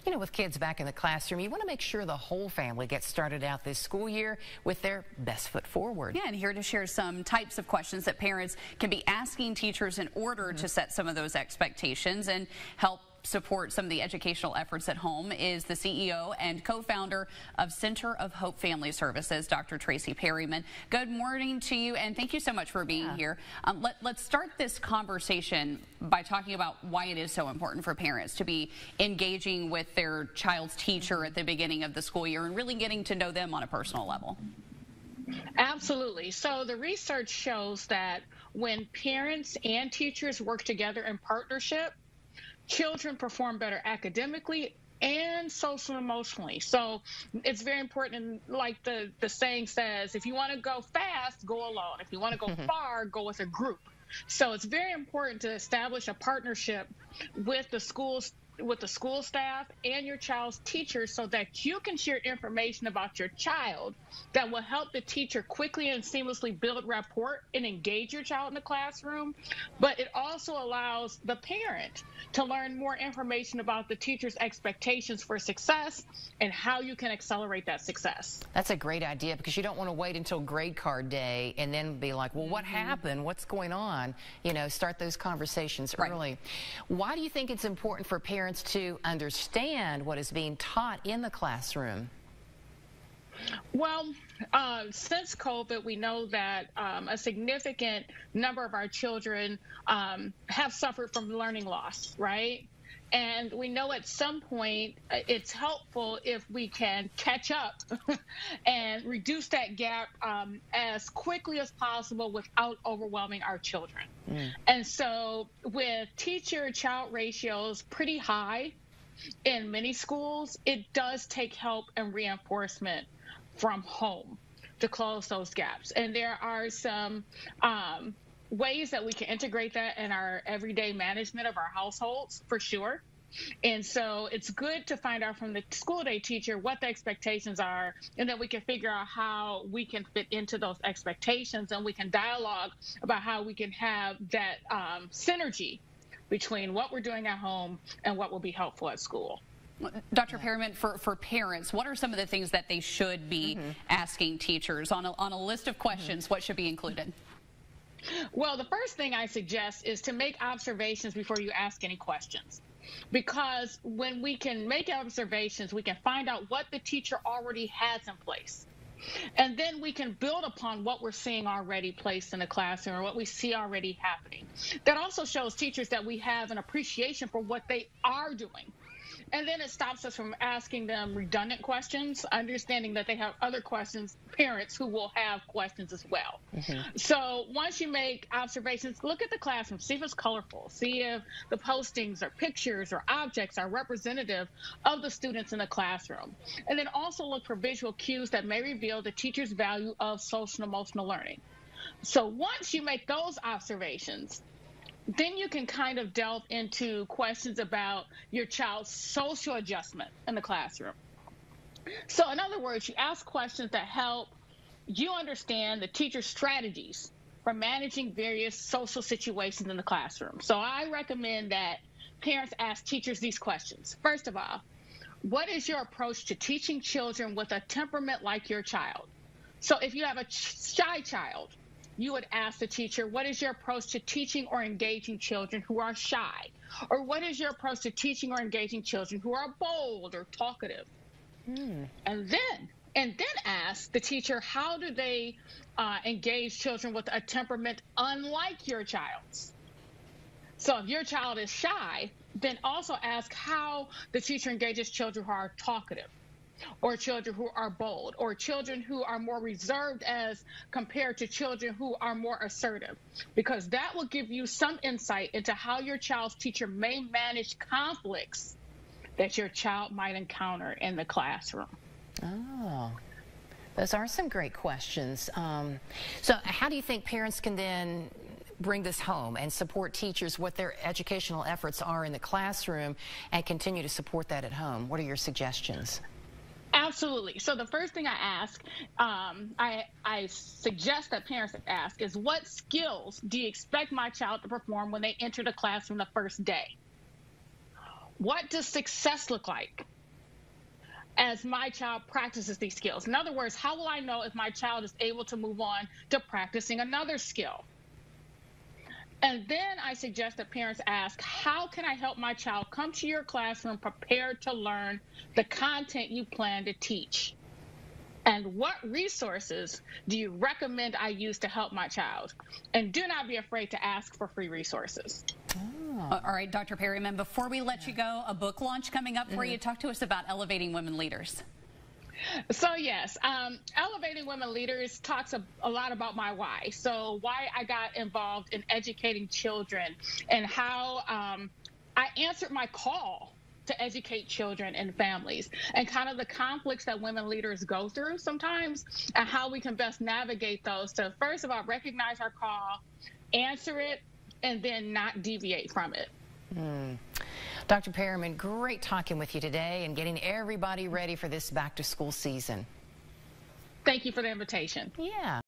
You know, with kids back in the classroom, you want to make sure the whole family gets started out this school year with their best foot forward. Yeah, and here to share some types of questions that parents can be asking teachers in order to set some of those expectations and help support some of the educational efforts at home is the CEO and co-founder of Center of Hope Family Services, Dr. Tracee Perryman. Good morning to you, and thank you so much for being here. Let's start this conversation by talking about why it is so important for parents to be engaging with their child's teacher at the beginning of the school year and really getting to know them on a personal level. Absolutely. So the research shows that when parents and teachers work together in partnership, children perform better academically and social and emotionally. So it's very important, and like the saying says, if you want to go fast, go alone. If you want to go far, go with a group. So it's very important to establish a partnership with the school staff and your child's teacher so that you can share information about your child that will help the teacher quickly and seamlessly build rapport and engage your child in the classroom. But it also allows the parent to learn more information about the teacher's expectations for success and how you can accelerate that success. That's a great idea, because you don't want to wait until grade card day and then be like, well, what happened? What's going on? You know, start those conversations early. Why do you think it's important for parents to understand what is being taught in the classroom? Well, since COVID, we know that a significant number of our children have suffered from learning loss, right? And we know at some point it's helpful if we can catch up and reduce that gap as quickly as possible without overwhelming our children. And so with teacher-child ratios pretty high in many schools, it does take help and reinforcement from home to close those gaps. And there are some ways that we can integrate that in our everyday management of our households, for sure. And so it's good to find out from the school day teacher what the expectations are, and then we can figure out how we can fit into those expectations, and we can dialogue about how we can have that synergy between what we're doing at home and what will be helpful at school. Dr. Perryman, for parents, what are some of the things that they should be asking teachers on a list of questions? What should be included? Well, the first thing I suggest is to make observations before you ask any questions. Because when we can make observations, we can find out what the teacher already has in place. And then we can build upon what we're seeing already placed in the classroom or what we see already happening. That also shows teachers that we have an appreciation for what they are doing. And then it stops us from asking them redundant questions, understanding that they have other questions, parents who will have questions as well. So once you make observations, look at the classroom, see if it's colorful, see if the postings or pictures or objects are representative of the students in the classroom. And then also look for visual cues that may reveal the teacher's value of social and emotional learning. So once you make those observations, then you can kind of delve into questions about your child's social adjustment in the classroom. So in other words, you ask questions that help you understand the teacher's strategies for managing various social situations in the classroom. So I recommend that parents ask teachers these questions. First of all, what is your approach to teaching children with a temperament like your child? So if you have a shy child, you would ask the teacher, what is your approach to teaching or engaging children who are shy? Or what is your approach to teaching or engaging children who are bold or talkative? And then ask the teacher, how do they engage children with a temperament unlike your child's? So if your child is shy, then also ask how the teacher engages children who are talkative, or children who are bold, or children who are more reserved as compared to children who are more assertive, because that will give you some insight into how your child's teacher may manage conflicts that your child might encounter in the classroom. Oh, those are some great questions. So how do you think parents can then bring this home and support teachers, what their educational efforts are in the classroom, and continue to support that at home? What are your suggestions? Absolutely. So the first thing I ask, I suggest that parents ask is, what skills do you expect my child to perform when they enter the classroom the first day? What does success look like? as my child practices these skills? In other words, how will I know if my child is able to move on to practicing another skill? And then I suggest that parents ask, how can I help my child come to your classroom prepared to learn the content you plan to teach? And what resources do you recommend I use to help my child? And do not be afraid to ask for free resources. Oh. All right, Dr. Perryman, before we let you go, a book launch coming up for you. Talk to us about Elevating Women Leaders. So yes, Elevating Women Leaders talks a lot about my why. So why I got involved in educating children and how I answered my call to educate children and families, and kind of the conflicts that women leaders go through sometimes and how we can best navigate those to, first of all, recognize our call, answer it, and then not deviate from it. Dr. Perryman, great talking with you today and getting everybody ready for this back to school season. Thank you for the invitation. Yeah.